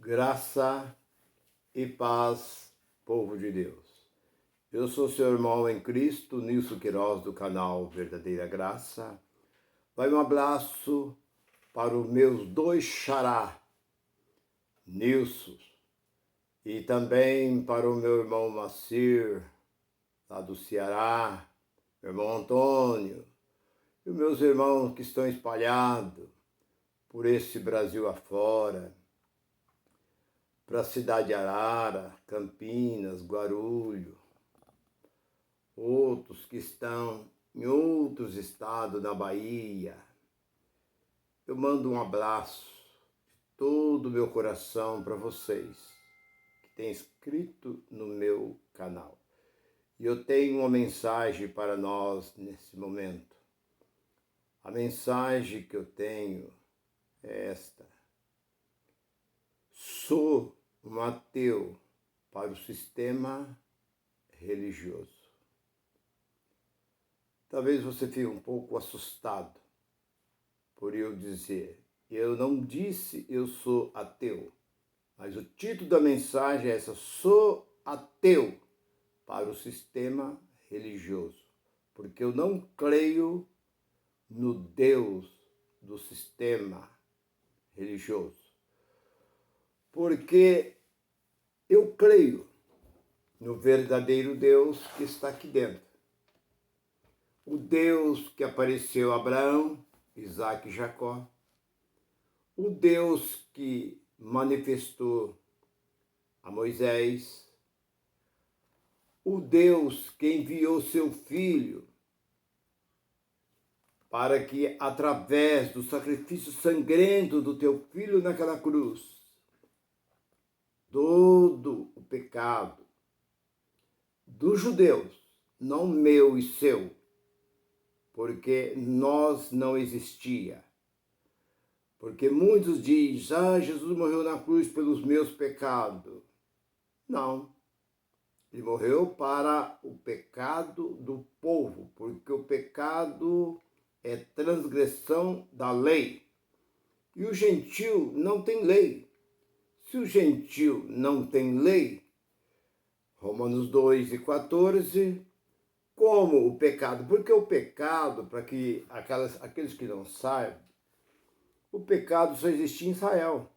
Graça e paz, povo de Deus. Eu sou seu irmão em Cristo, Nilson Queiroz, do canal Verdadeira Graça. Vai um abraço para os meus dois xará, Nilson, e também para o meu irmão Macir, lá do Ceará, meu irmão Antônio, e os meus irmãos que estão espalhados por esse Brasil afora, para a cidade de Arara, Campinas, Guarulhos, outros que estão em outros estados da Bahia. Eu mando um abraço de todo o meu coração para vocês que têm inscrito no meu canal. E eu tenho uma mensagem para nós nesse momento. A mensagem que eu tenho é esta: sou um ateu para o sistema religioso. Talvez você fique um pouco assustado por eu dizer. Eu não disse eu sou ateu, mas o título da mensagem é essa: sou ateu para o sistema religioso, porque eu não creio no Deus do sistema religioso. Porque eu creio no verdadeiro Deus que está aqui dentro. O Deus que apareceu a Abraão, Isaac e Jacó. O Deus que manifestou a Moisés. O Deus que enviou seu Filho para que, através do sacrifício sangrento do teu Filho naquela cruz, todo o pecado dos judeus, não meu e seu, porque nós não existia. Porque muitos dizem, Jesus morreu na cruz pelos meus pecados. Não, ele morreu para o pecado do povo, porque o pecado é transgressão da lei. E o gentil não tem lei. Se o gentil não tem lei, Romanos 2:14, como o pecado? Porque o pecado, para que aqueles que não saibam, o pecado só existia em Israel.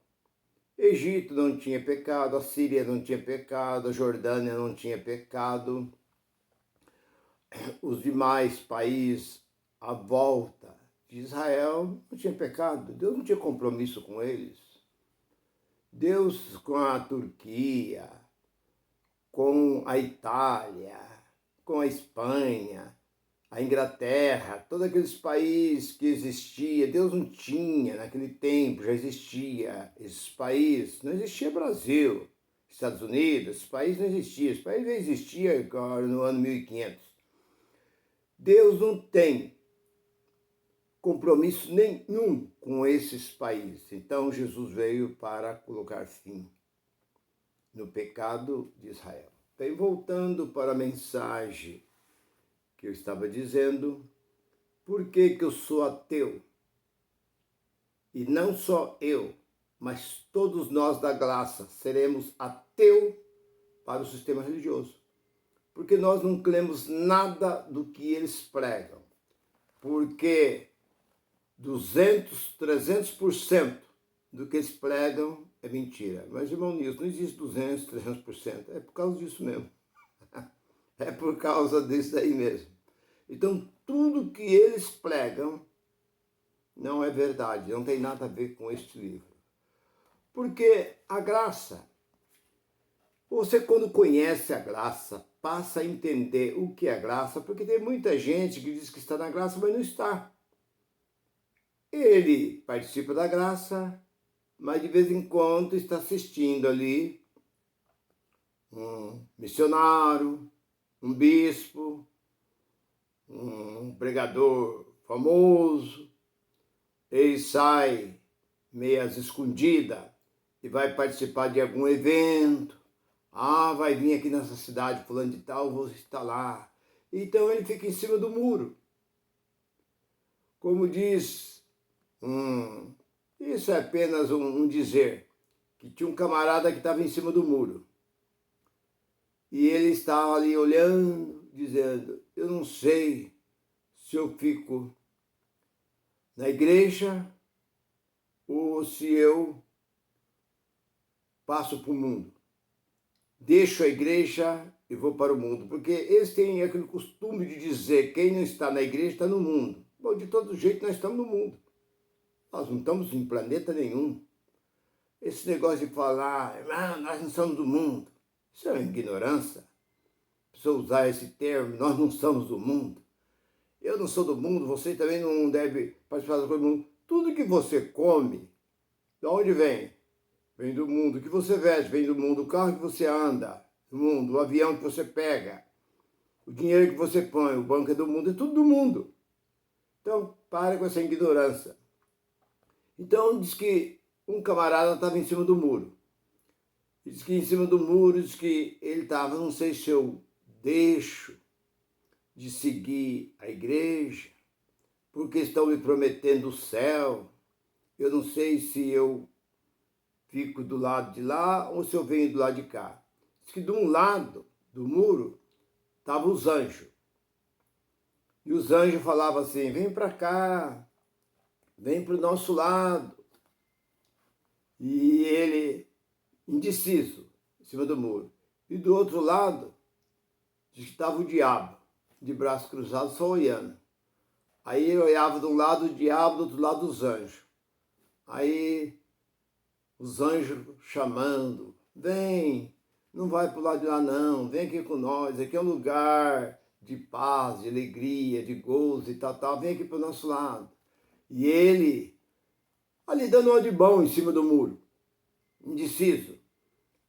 Egito não tinha pecado, a Síria não tinha pecado, a Jordânia não tinha pecado, os demais países à volta de Israel não tinham pecado. Deus não tinha compromisso com eles. Deus com a Turquia, com a Itália, com a Espanha, a Inglaterra, todos aqueles países que existiam, Deus não tinha naquele tempo, já existia esses países, não existia Brasil, Estados Unidos, esses países não existiam, esses países já existiam no ano 1500. Deus não tem compromisso nenhum com esses países. Então Jesus veio para colocar fim no pecado de Israel. Bem, voltando para a mensagem que eu estava dizendo, por que eu sou ateu? E não só eu, mas todos nós da graça seremos ateu para o sistema religioso. Porque nós não cremos nada do que eles pregam. Porque 200, 300% do que eles pregam é mentira. Mas, irmão Nilson, não existe 200, 300%. É por causa disso mesmo. É por causa disso aí mesmo. Então, tudo que eles pregam não é verdade, não tem nada a ver com este livro. Porque a graça, você quando conhece a graça, passa a entender o que é graça, porque tem muita gente que diz que está na graça, mas não está. Ele participa da graça, mas de vez em quando está assistindo ali um missionário, um bispo, um pregador famoso. Ele sai meio às escondidas e vai participar de algum evento. Vai vir aqui nessa cidade, fulano de tal, vou estar lá. Então ele fica em cima do muro. Como diz, isso é apenas um dizer, que tinha um camarada que estava em cima do muro. E ele estava ali olhando, dizendo, eu não sei se eu fico na igreja ou se eu passo para o mundo. Deixo a igreja e vou para o mundo. Porque eles têm aquele costume de dizer, quem não está na igreja está no mundo. Bom, de todo jeito nós estamos no mundo. Nós não estamos em planeta nenhum. Esse negócio de falar, nós não somos do mundo, isso é uma ignorância. A pessoa usar esse termo, nós não somos do mundo. Eu não sou do mundo, você também não deve participar do mundo. Tudo que você come, de onde vem? Vem do mundo. O que você veste vem do mundo. O carro que você anda, do mundo. O avião que você pega, o dinheiro que você põe, o banco é do mundo, é tudo do mundo. Então, para com essa ignorância. Então, diz que um camarada estava em cima do muro. Diz que em cima do muro, diz que ele estava, não sei se eu deixo de seguir a igreja, porque estão me prometendo o céu. Eu não sei se eu fico do lado de lá ou se eu venho do lado de cá. Diz que de um lado do muro estavam os anjos. E os anjos falavam assim, vem para cá, vem para o nosso lado. E ele, indeciso, em cima do muro. E do outro lado, diz que estava o diabo, de braços cruzados, só olhando. Aí ele olhava de um lado o diabo, do outro lado os anjos. Aí os anjos chamando, vem, não vai para o lado de lá não, vem aqui com nós, aqui é um lugar de paz, de alegria, de gozo e tal, vem aqui para o nosso lado. E ele, ali dando uma de bom em cima do muro, indeciso.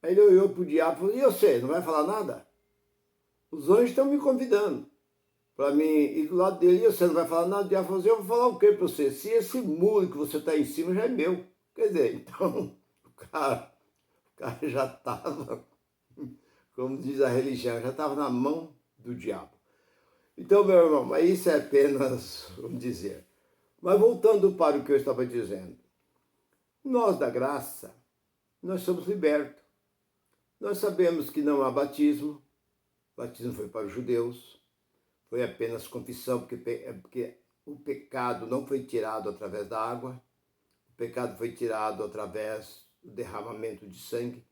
Aí ele olhou para o diabo e falou, e você, não vai falar nada? Os anjos estão me convidando para mim ir do lado dele, e você não vai falar nada? O diabo falou assim, eu vou falar o quê para você? Se esse muro que você está em cima já é meu. Quer dizer, então, o cara já estava, como diz a religião, já estava na mão do diabo. Então, meu irmão, mas isso é apenas, vamos dizer. Mas voltando para o que eu estava dizendo, nós da graça, nós somos libertos. Nós sabemos que não há batismo. O batismo foi para os judeus. Foi apenas confissão, porque o pecado não foi tirado através da água. O pecado foi tirado através do derramamento de sangue.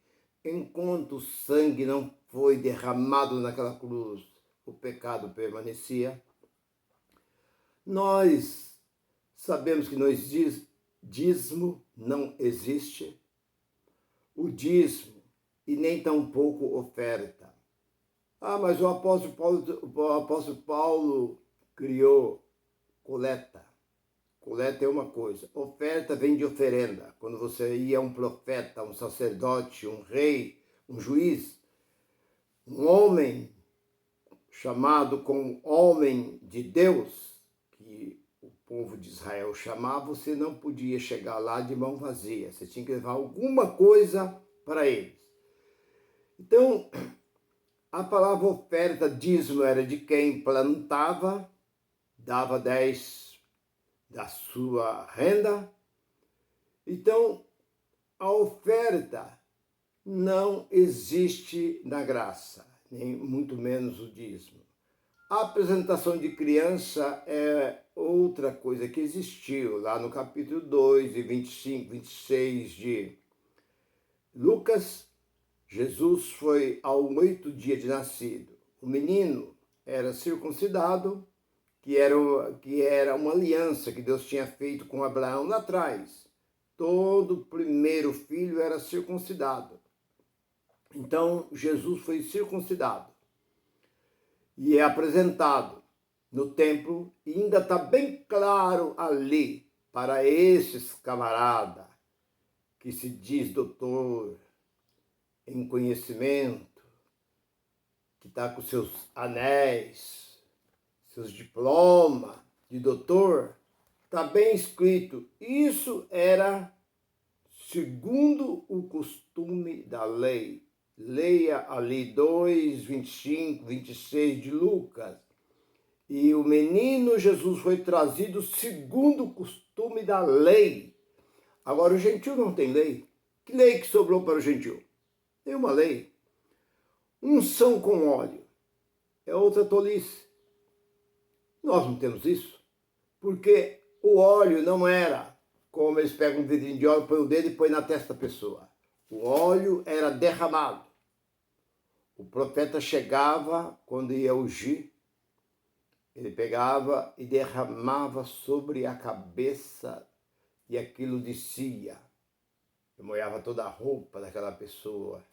Enquanto o sangue não foi derramado naquela cruz, o pecado permanecia. Nós sabemos que dízimo não existe. O dízimo e nem tampouco oferta. Mas o apóstolo Paulo criou coleta. Coleta é uma coisa. Oferta vem de oferenda. Quando você ia a um profeta, um sacerdote, um rei, um juiz, um homem chamado como homem de Deus, que o povo de Israel chamava, você não podia chegar lá de mão vazia. Você tinha que levar alguma coisa para eles. Então, a palavra oferta, dízimo, era de quem plantava, dava 10 da sua renda. Então, a oferta não existe na graça, nem muito menos o dízimo. A apresentação de criança é outra coisa que existiu lá no capítulo 2 e 25, 26 de Lucas. Jesus foi ao 8º dia de nascido. O menino era circuncidado, que era uma aliança que Deus tinha feito com Abraão lá atrás. Todo primeiro filho era circuncidado. Então, Jesus foi circuncidado e é apresentado no templo, e ainda está bem claro ali para esses camaradas que se diz doutor em conhecimento, que está com seus anéis, seus diplomas de doutor, está bem escrito. Isso era segundo o costume da lei. Leia ali 2, 25, 26 de Lucas. E o menino Jesus foi trazido segundo o costume da lei. Agora, o gentio não tem lei. Que lei que sobrou para o gentil? Nenhuma lei. Unção com óleo é outra tolice. Nós não temos isso, porque o óleo não era como eles pegam um vidrinho de óleo, põem o dedo e põem na testa da pessoa. O óleo era derramado. O profeta chegava, quando ia ungir, ele pegava e derramava sobre a cabeça e aquilo descia. E molhava toda a roupa daquela pessoa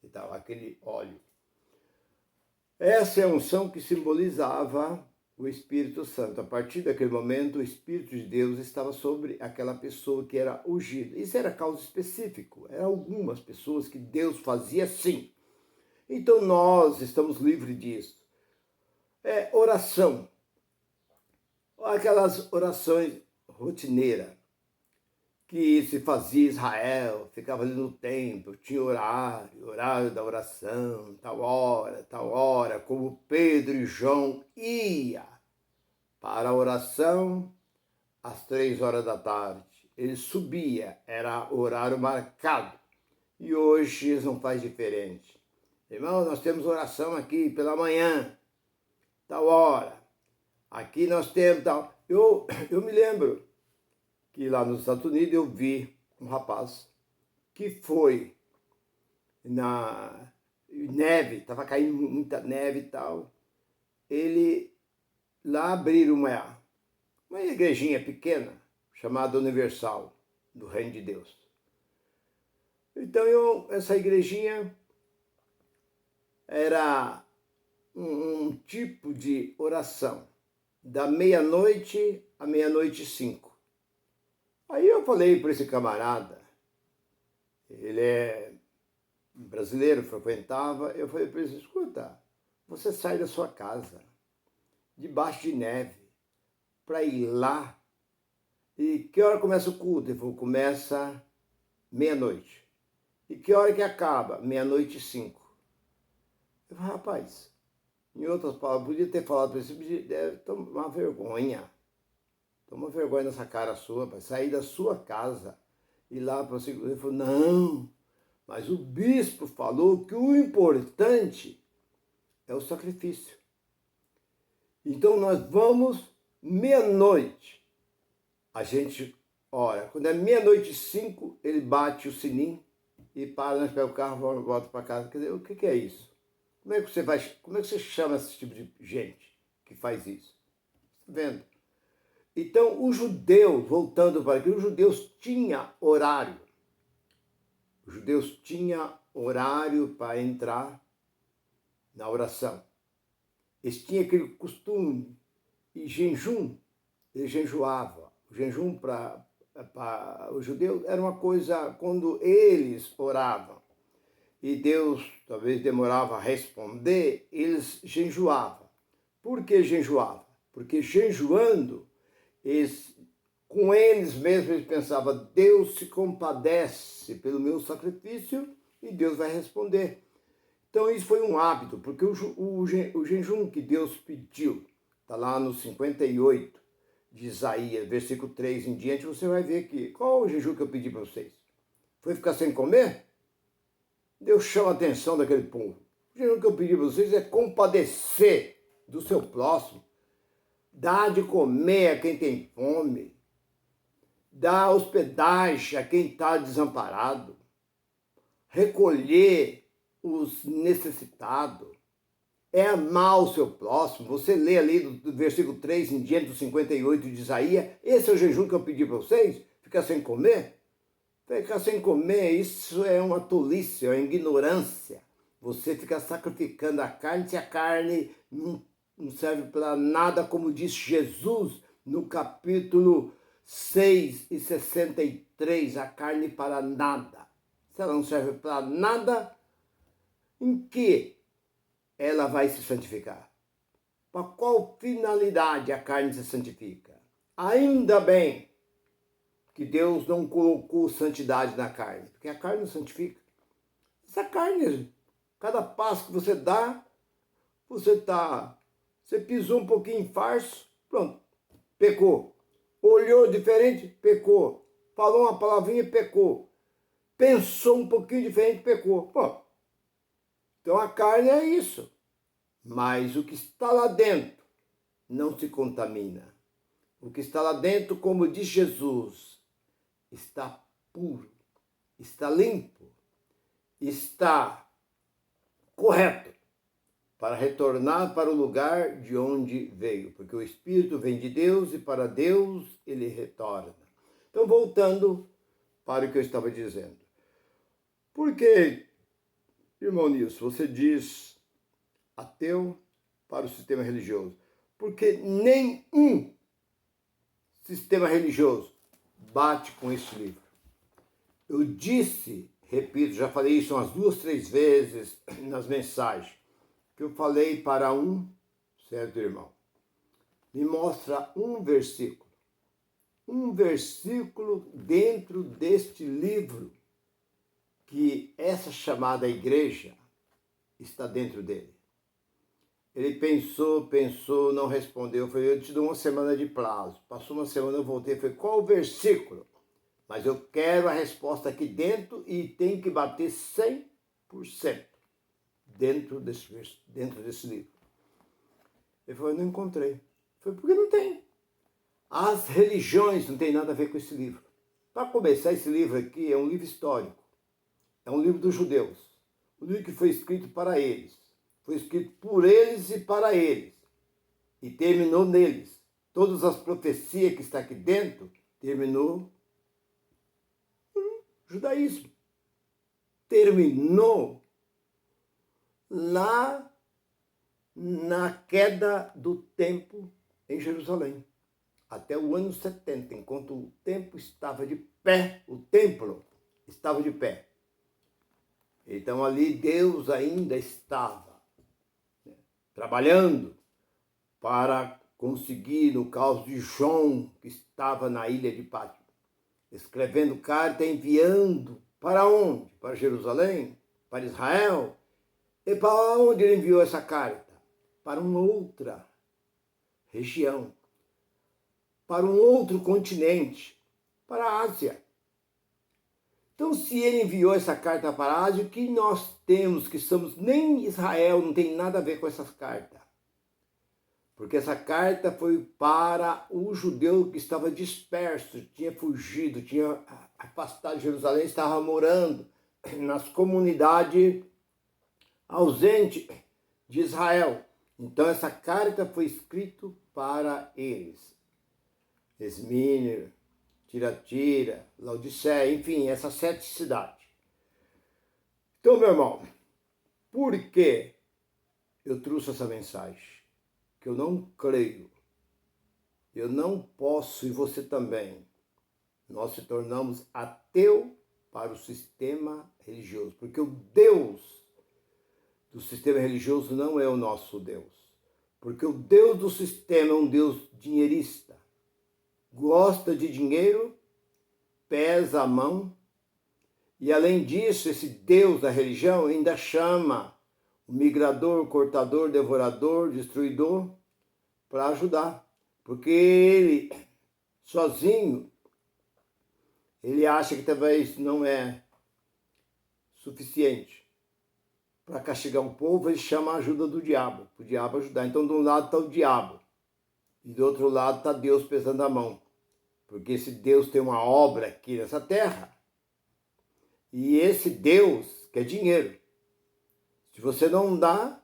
e tal, aquele óleo. Essa é a unção que simbolizava o Espírito Santo. A partir daquele momento, o Espírito de Deus estava sobre aquela pessoa que era ungida. Isso era caso específico. Eram algumas pessoas que Deus fazia assim. Então nós estamos livres disso. Oração. Aquelas orações rotineiras que se fazia em Israel, ficava ali no templo, tinha horário da oração, tal hora, como Pedro e João ia para a oração às 3 horas da tarde. Ele subia, era horário marcado. E hoje eles não faz diferente. Irmão, nós temos oração aqui pela manhã, tal hora. Aqui nós temos tal. Eu me lembro que lá nos Estados Unidos eu vi um rapaz que foi na neve, estava caindo muita neve e tal. Ele lá abriram uma igrejinha pequena chamada Universal, do Reino de Deus. Então essa igrejinha era um tipo de oração da meia-noite à meia-noite e 5. Aí eu falei para esse camarada, ele é brasileiro, frequentava, eu falei para ele, escuta, você sai da sua casa, debaixo de neve, para ir lá, e que hora começa o culto? Ele falou, começa meia-noite. E que hora que acaba? Meia-noite e 5. Eu falei, rapaz, em outras palavras, podia ter falado para ele, deve tomar vergonha. Toma vergonha nessa cara sua, para sair da sua casa e ir lá para o segundo. Ele falou, não, mas o bispo falou que o importante é o sacrifício. Então nós vamos meia-noite. A gente ora. Quando é meia-noite e 5, ele bate o sininho e para, nós pegamos o carro e volta para casa. Quer dizer, o que é isso? Como é que você chama esse tipo de gente que faz isso? Está vendo? Então, os judeus, voltando para aqui, os judeus tinham horário. Os judeus tinham horário para entrar na oração. Eles tinham aquele costume e jejum, eles jejuavam. O jejum para os judeus era uma coisa quando eles oravam e Deus talvez demorava a responder, eles jejuavam. Por que jejuavam? Porque jejuando, com eles mesmos, eles pensavam, Deus se compadece pelo meu sacrifício e Deus vai responder. Então isso foi um hábito, porque o jejum que Deus pediu, está lá no 58 de Isaías, versículo 3 em diante, você vai ver que, qual o jejum que eu pedi para vocês? Foi ficar sem comer? Deus chama a atenção daquele povo. O jejum que eu pedi para vocês é compadecer do seu próximo, dar de comer a quem tem fome, dar hospedagem a quem está desamparado, recolher os necessitados, é amar o seu próximo. Você lê ali do versículo 3 em diante do 58 de Isaías, esse é o jejum que eu pedi para vocês? Ficar sem comer? Ficar sem comer, isso é uma tolice, é uma ignorância. Você fica sacrificando a carne, se a carne não serve para nada, como diz Jesus no capítulo 6 e 63, a carne para nada. Se ela não serve para nada, em que ela vai se santificar? Para qual finalidade a carne se santifica? Ainda bem que Deus não colocou santidade na carne, porque a carne não santifica. Essa carne, cada passo que você dá, você pisou um pouquinho em farso, pronto, pecou. Olhou diferente, pecou. Falou uma palavrinha, pecou. pensou um pouquinho diferente, pecou. Pô, então a carne é isso. Mas o que está lá dentro não se contamina. O que está lá dentro, como diz Jesus, está puro, está limpo, está correto para retornar para o lugar de onde veio, porque o Espírito vem de Deus e para Deus ele retorna. Então, voltando para o que eu estava dizendo. Por que, irmão Nilson, você diz ateu para o sistema religioso? Porque nenhum sistema religioso bate com esse livro. Eu disse, repito, já falei isso umas 2, 3 vezes nas mensagens, que eu falei para um certo irmão. Me mostra um versículo dentro deste livro que essa chamada igreja está dentro dele. Ele pensou, não respondeu. Eu falei, eu te dou uma semana de prazo. Passou uma semana, eu voltei, falei, qual o versículo? Mas eu quero a resposta aqui dentro e tem que bater 100% dentro desse livro. Ele falou, eu não encontrei. Eu falei, por que não tem? As religiões não têm nada a ver com esse livro. Para começar, esse livro aqui é um livro histórico. É um livro dos judeus. Um livro que foi escrito para eles. Foi escrito por eles e para eles. E terminou neles. Todas as profecias que está aqui dentro terminou no judaísmo. Terminou lá na queda do templo em Jerusalém. Até o ano 70, enquanto o templo estava de pé, o templo estava de pé. Então ali Deus ainda estava trabalhando para conseguir, no caso de João, que estava na ilha de Patmos, escrevendo carta, enviando para onde? Para Jerusalém, para Israel. E para onde ele enviou essa carta? Para uma outra região, para um outro continente, para a Ásia. Então, se ele enviou essa carta para a Ásia, o que nós temos, que somos nem Israel, não tem nada a ver com essas cartas. Porque essa carta foi para o judeu que estava disperso, tinha fugido, tinha afastado de Jerusalém, estava morando nas comunidades ausentes de Israel. Então, essa carta foi escrita para eles. Esmínia, Tiratira, Laodiceia, enfim, essas 7 cidades. Então, meu irmão, por que eu trouxe essa mensagem? Que eu não creio, eu não posso, e você também, nós se tornamos ateu para o sistema religioso, porque o Deus do sistema religioso não é o nosso Deus, porque o Deus do sistema é um Deus dinheirista, gosta de dinheiro, pesa a mão, e além disso, esse Deus da religião ainda chama o migrador, cortador, devorador, destruidor, para ajudar. Porque ele, sozinho, ele acha que talvez não é suficiente para castigar o povo, ele chama a ajuda do diabo, para o diabo ajudar. Então, de um lado está o diabo, e do outro lado está Deus pesando a mão. Porque esse Deus tem uma obra aqui nessa terra, e esse Deus quer dinheiro. Se você não dá,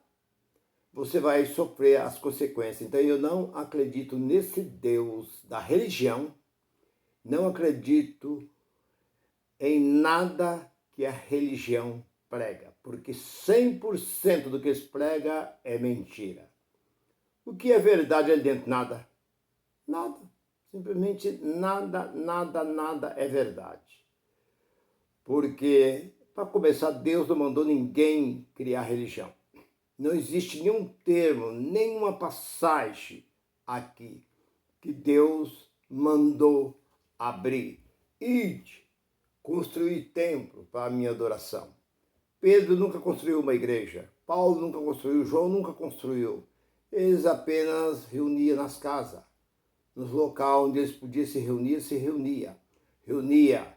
você vai sofrer as consequências. Então eu não acredito nesse Deus da religião, não acredito em nada que a religião prega, porque 100% do que eles pregam é mentira. O que é verdade ali dentro? Nada. Nada. Simplesmente nada é verdade. Porque, para começar, Deus não mandou ninguém criar religião. Não existe nenhum termo, nenhuma passagem aqui que Deus mandou abrir. Ide, construir templo para a minha adoração. Pedro nunca construiu uma igreja. Paulo nunca construiu. João nunca construiu. Eles apenas reuniam nas casas. Nos locais onde eles podiam se reunia. Reunia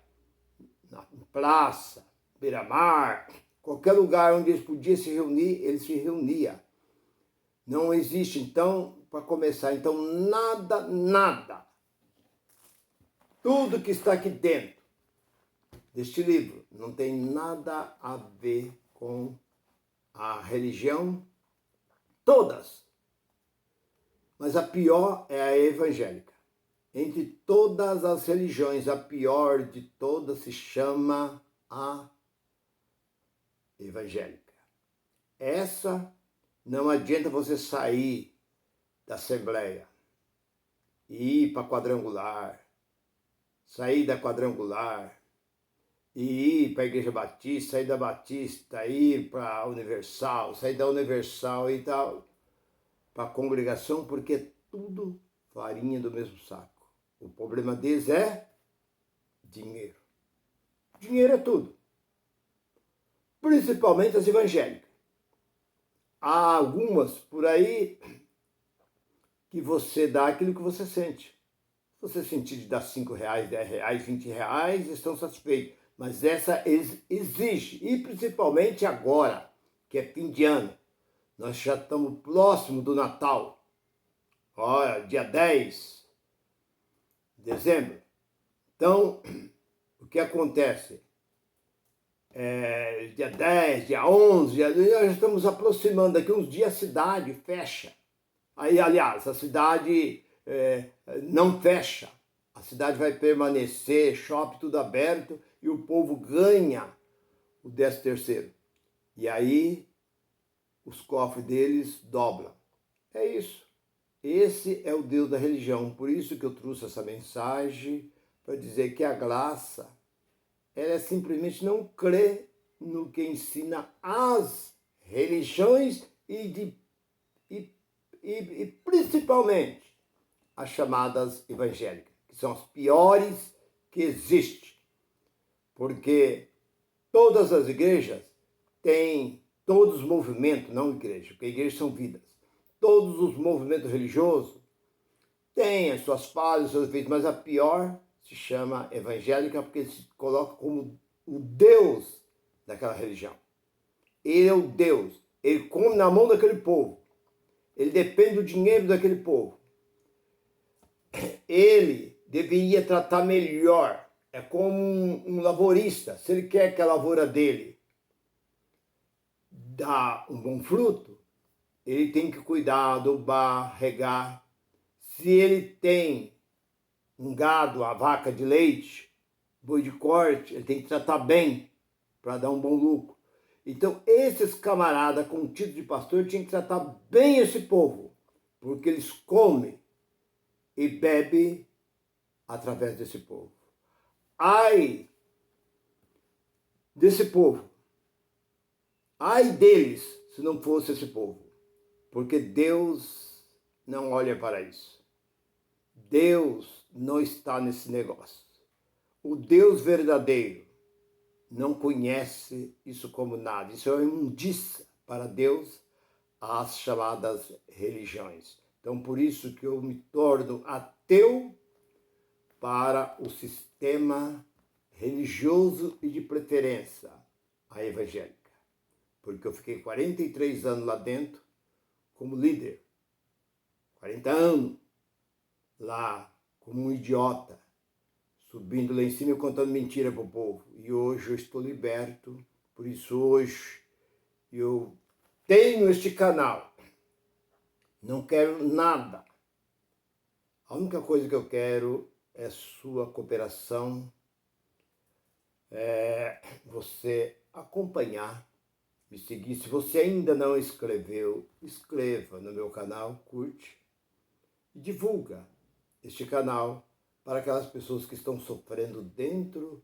na praça, beira-mar, qualquer lugar onde eles podiam se reunir, ele se reunia. Não existe, então, para começar, então, nada, tudo que está aqui dentro deste livro não tem nada a ver com a religião, todas. Mas a pior é a evangélica. Entre todas as religiões, a pior de todas se chama a evangélica. Essa não adianta você sair da Assembleia e ir para a Quadrangular, sair da Quadrangular e ir para a Igreja Batista, sair da Batista, ir para a Universal, sair da Universal e tal, para a congregação, porque é tudo farinha do mesmo saco. O problema deles é dinheiro. Dinheiro é tudo. Principalmente as evangélicas. Há algumas por aí que você dá aquilo que você sente. Se você sentir de dar R$5, R$10, R$20, estão satisfeitos. Mas essa exige, e principalmente agora, que é fim de ano. Nós já estamos próximo do Natal. Olha, dia 10 de dezembro. Então, o que acontece? Dia 10, dia 11, nós já estamos aproximando. Daqui uns dias a cidade fecha. Aí, aliás, a cidade não fecha. A cidade vai permanecer, shopping tudo aberto, e o povo ganha o 13º. E aí, os cofres deles dobram. É isso. Esse é o Deus da religião. Por isso que eu trouxe essa mensagem, para dizer que a graça, ela é simplesmente não crer no que ensina as religiões e principalmente as chamadas evangélicas, que são as piores que existem. Porque todas as igrejas têm, todos os movimentos, não igreja, porque igrejas são vidas, todos os movimentos religiosos têm as suas falhas, os seus defeitos, mas a pior se chama evangélica porque se coloca como o Deus daquela religião. Ele é o Deus, ele come na mão daquele povo, ele depende do dinheiro daquele povo. Ele deveria tratar melhor, é como um lavorista, se ele quer que a lavoura dele dá um bom fruto, ele tem que cuidar, adubar, regar. Se ele tem um gado, a vaca de leite, boi de corte, ele tem que tratar bem para dar um bom lucro. Então, esses camaradas com o título de pastor tinham que tratar bem esse povo, porque eles comem e bebem através desse povo. Ai desse povo, ai deles se não fosse esse povo, porque Deus não olha para isso. Deus não está nesse negócio. O Deus verdadeiro não conhece isso como nada. Isso é uma imundícia para Deus, as chamadas religiões. Então, por isso que eu me torno ateu para o sistema religioso e de preferência, a evangélica. Porque eu fiquei 43 anos lá dentro como líder. 40 anos lá como um idiota, subindo lá em cima e contando mentira para o povo. E hoje eu estou liberto, por isso hoje eu tenho este canal. Não quero nada. A única coisa que eu quero é sua cooperação, você acompanhar, me seguir. Se você ainda não inscreveu, inscreva no meu canal, curte e divulga este canal para aquelas pessoas que estão sofrendo dentro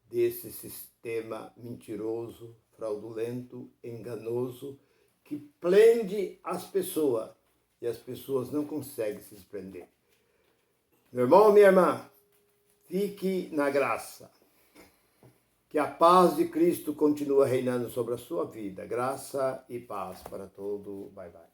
desse sistema mentiroso, fraudulento, enganoso, que prende as pessoas e as pessoas não conseguem se desprender. Meu irmão, minha irmã, fique na graça. Que a paz de Cristo continue reinando sobre a sua vida. Graça e paz para todo. Bye, bye.